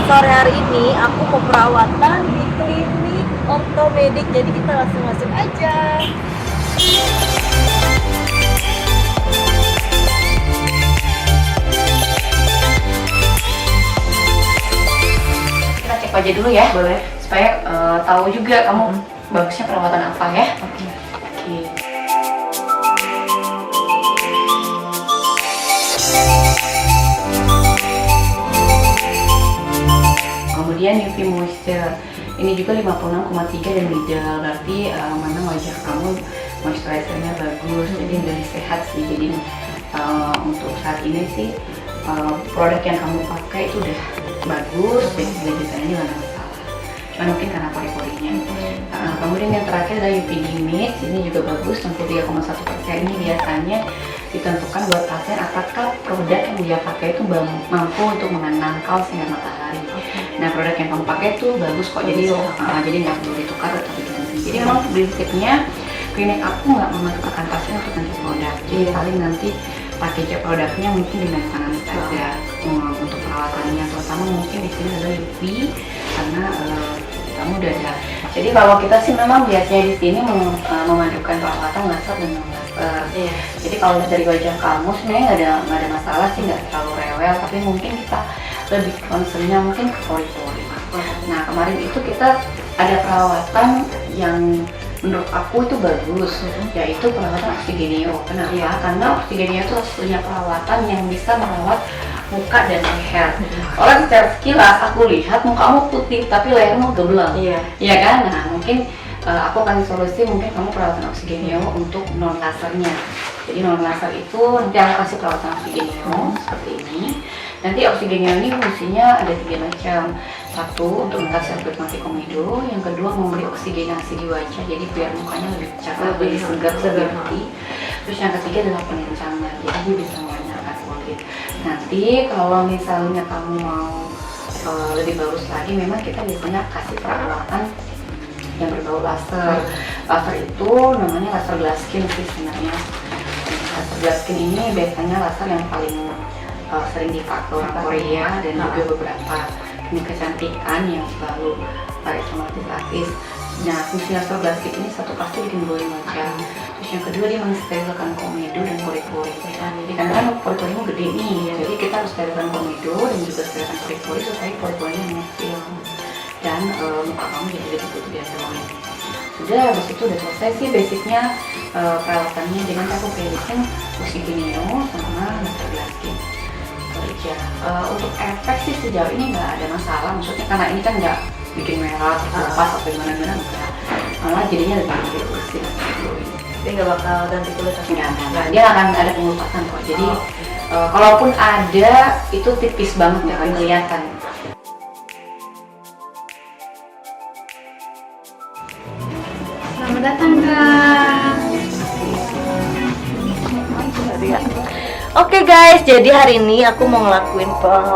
sore hari ini aku mau perawatan di klinik ortopedik, jadi kita langsung masuk aja. Kita cek wajah dulu ya, Boleh. supaya tahu juga kamu bagusnya perawatan apa ya. Oke. Oke. Kemudian UV moisture ini juga 56,3 dan middle, berarti mana wajah kamu moisturizernya bagus, jadi dari sehat sih. Jadi untuk saat ini sih produk yang kamu pakai itu udah bagus, jadi desainnya nggak ada masalah. Cuma mungkin karena pori-porinya. Kemudian yang terakhir adalah UV limit, ini juga bagus, 63,1%. Ini biasanya ditentukan buat pasien apakah produk yang dia pakai itu mampu untuk menangkal sinar matahari. Nah, produk yang kamu pakai itu bagus kok, jadi nggak perlu ditukar atau diganti. Jadi memang prinsipnya klinik aku nggak memaksakan pasien untuk ganti produk. Jadi paling nanti pakai produknya mungkin ditangan saja untuk perawatannya, terutama mungkin di sini adalah UV karena kamu udah ada. Jadi kalau kita sih memang biasanya di sini memadukan perawatan laser dan non laser. Jadi kalau dari wajah kamu sebenarnya nggak ada masalah sih, nggak terlalu rewel, tapi mungkin kita lebih concernnya mungkin ke pori-pori. Nah, kemarin itu kita ada perawatan yang menurut aku itu bagus, yaitu perawatan oksigenio. Kenapa? Karena oksigenio itu satunya perawatan yang bisa merawat muka dan leher. Orang secara sekilas aku lihat mukamu putih tapi lehermu gebelang. Iya kan? Nah, mungkin aku akan solusi mungkin kamu perawatan oksigenio untuk non lasernya. Jadi non laser itu nanti aku kasih perawatan oksigenio seperti ini. Nanti oksigenio ini fungsinya ada 3 macam. Satu, untuk mengangkat sel kulit mati komedo. Yang kedua, memberi oksigenasi di wajah, jadi biar mukanya lebih cerah, lebih segar, lebih putih. Terus yang ketiga adalah penencangan, jadi dia bisa mewarnakan kulit. Nanti kalau misalnya kamu mau lebih bagus lagi, memang kita biasanya kasih perawatan yang berbau laser. Laser itu namanya laser glass skin sih sebenarnya. Laser glass skin ini biasanya laser yang paling sering dipakai orang Korea dan juga beberapa klinik kecantikan yang selalu pakai sama artis. Nah, fungsi laser glass skin ini satu pasti bikin glowing wajah. Terus yang kedua, dia mensterilkan komedo dan pori-pori. Jadi kan pori-porimu gede nih, jadi kita harus sterilkan komedo dan juga sterilkan pori-pori supaya pori-porinya mengecil dan muka kamu jadi lebih putih biasa banget. Sudah, habis itu udah selesai sih basicnya perawatannya. Dengan aku prediction oksigenio sama laser glass skin. Untuk efek sih sejauh ini nggak ada masalah, maksudnya karena ini kan nggak bikin merah atau lepas atau gimana-gimana, enggak, malah jadinya lebih bersih. Dia nggak bakal ganti kulit atau Nggak, dia akan ada pengelupasan kok. Jadi kalaupun ada itu tipis banget, nggak akan kelihatan. Selamat datang, Kak. Oke guys, jadi hari ini aku mau ngelakuin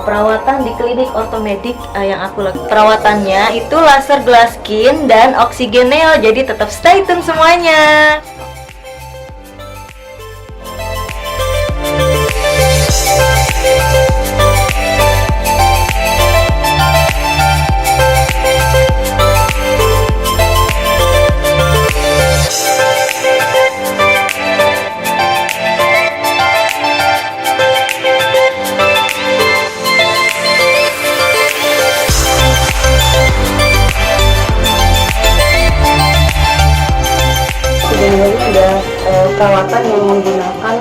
perawatan di klinik ortopedik. Yang aku lakukan perawatannya itu laser glass skin dan oksigeneo. Jadi tetap stay tune semuanya. Ini ada perawatan yang menggunakan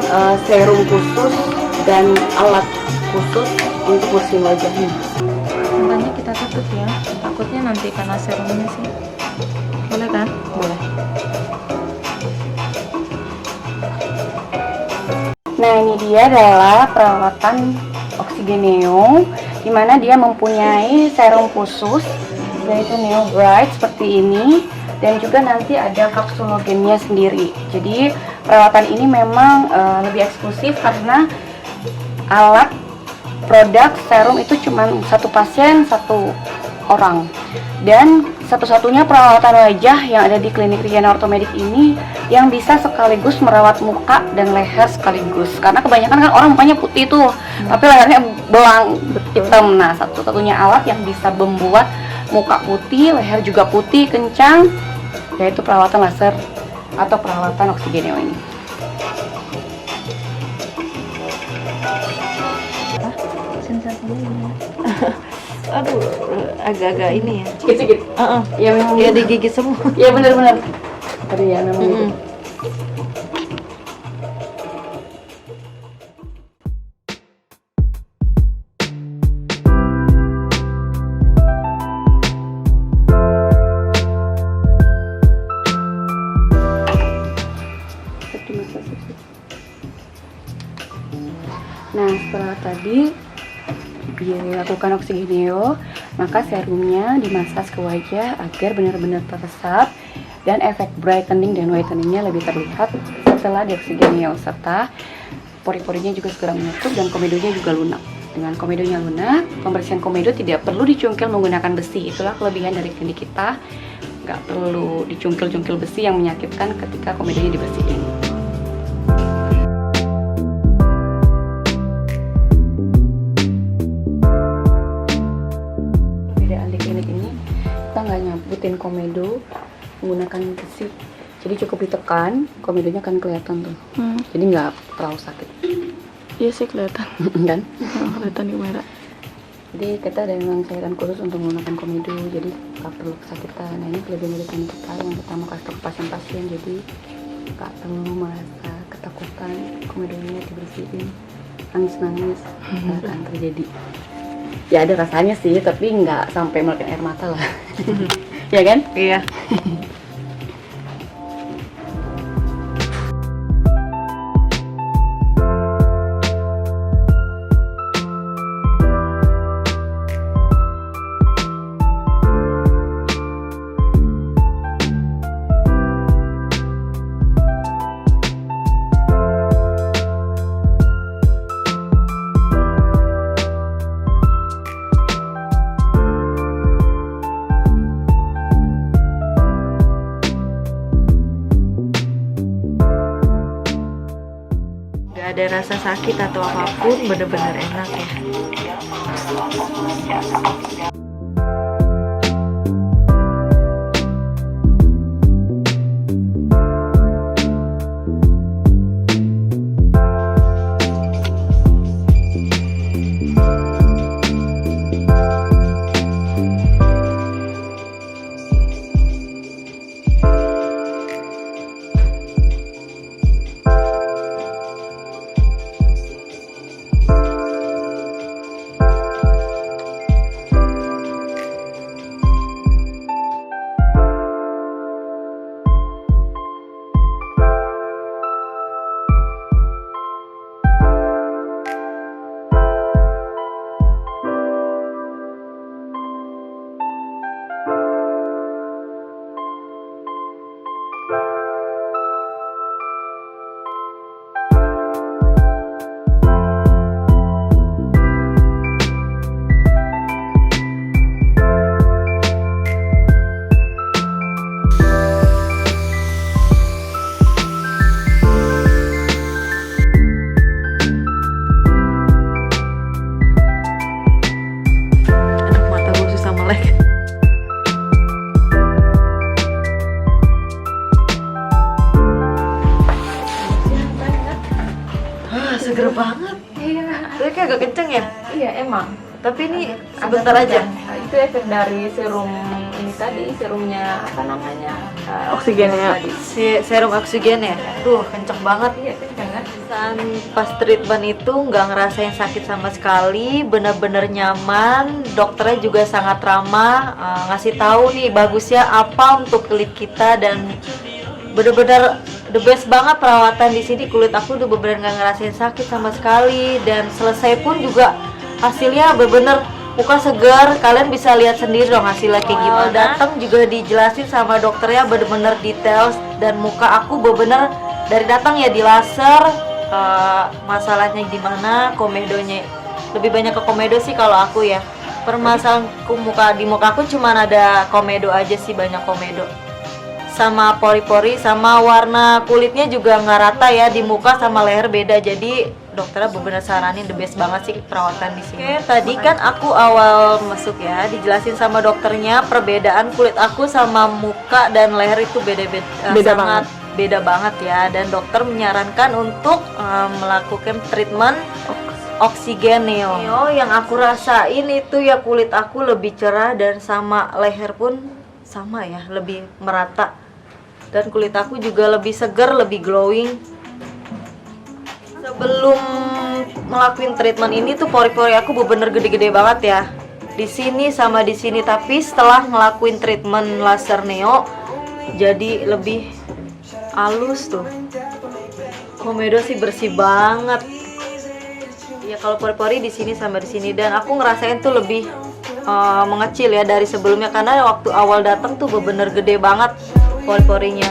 serum khusus dan alat khusus untuk bersihin wajahnya. Makanya kita tutup ya, takutnya nanti kena serumnya sih. Boleh kan? Boleh. Nah, ini dia adalah perawatan oksigeneo, di mana dia mempunyai serum khusus yaitu Neo Bright seperti ini, dan juga nanti ada kapsulogennya sendiri. Jadi perawatan ini memang lebih eksklusif karena alat produk serum itu cuma satu pasien satu orang, dan satu-satunya perawatan wajah yang ada di klinik Riana Ortopedik ini yang bisa sekaligus merawat muka dan leher sekaligus. Karena kebanyakan kan orang mukanya putih tuh, tapi lehernya belang hitam. Nah, satu-satunya alat yang bisa membuat muka putih, leher juga putih, kencang, yaitu perawatan laser atau perawatan Oxygeneo ini. Sensasinya gimana? Aduh, agak-agak ini ya. Gitu-gitu. Ya memang Ya digigit semua. ya benar-benar. Tadi ya namanya. Nah, setelah tadi dilakukan Oxygeneo, maka serumnya dimasas ke wajah agar benar-benar teresap dan efek brightening dan whiteningnya lebih terlihat setelah di Oxygeneo, serta pori-porinya juga segera menutup dan komedonya juga lunak. Dengan komedonya lunak, pembersihan komedo tidak perlu dicungkil menggunakan besi. Itulah kelebihan dari klinik kita, nggak perlu dicungkil-cungkil besi yang menyakitkan ketika komedonya dibersihin. Nggak nyabutin komedo menggunakan besi, jadi cukup ditekan, komedonya akan kelihatan tuh. Jadi nggak terlalu sakit. Iya sih kelihatan. Kan? Kelihatan di merah. Jadi kita ada memang cairan khusus untuk menggunakan komedo, jadi nggak perlu kesakitan. Nah, ini kelebihan dari klinik kita yang pertama kasih ke pasien-pasien, jadi nggak perlu merasa ketakutan komedonya dibersihin, nangis-nangis nggak akan terjadi. Ya ada rasanya sih, tapi nggak sampai melekin air mata lah. Ya kan? Iya. Gak ada rasa sakit atau apapun, bener-bener enak ya. Seger banget. Iya. Tapi kayak agak kenceng ya. Iya emang. Tapi ini sebentar aja. Nah, itu efek dari serum ini tadi, serumnya apa namanya? Oksigennya. Serum oksigen ya. Duh, kenceng banget. Iya kenceng kan? Pas treatment itu nggak ngerasain sakit sama sekali, bener-bener nyaman. Dokternya juga sangat ramah, ngasih tahu nih bagusnya apa untuk kulit kita, dan bener-bener the best banget perawatan di sini. Kulit aku udah bener-bener nggak ngerasain sakit sama sekali, dan selesai pun juga hasilnya bener-bener muka segar. Kalian bisa lihat sendiri dong hasilnya kayak gimana. Datang juga dijelasin sama dokternya bener-bener detail, dan muka aku bener-bener dari datang ya di laser. Masalahnya gimana, komedonya lebih banyak ke komedo sih kalau aku ya. Permasalahan di muka aku cuma ada komedo aja sih, banyak komedo. sama pori-pori, sama warna kulitnya juga nggak rata ya, di muka sama leher beda. Jadi dokternya benar-benar saranin the best banget sih perawatan di sini. Oke, tadi kan aku awal masuk ya dijelasin sama dokternya perbedaan kulit aku sama muka dan leher itu Beda sangat beda banget ya, dan dokter menyarankan untuk melakukan treatment oksigen neo. Yang aku rasain itu ya kulit aku lebih cerah dan sama leher pun sama ya, lebih merata. Dan kulit aku juga lebih seger, lebih glowing. Sebelum ngelakuin treatment ini tuh pori-pori aku bener-bener gede-gede banget ya. Di sini sama di sini, tapi setelah ngelakuin treatment laser neo jadi lebih halus tuh. Komedo sih bersih banget. Ya kalau pori-pori di sini sama di sini, dan aku ngerasain tuh lebih mengecil ya dari sebelumnya, karena waktu awal datang tuh bener-bener gede banget pori-porinya.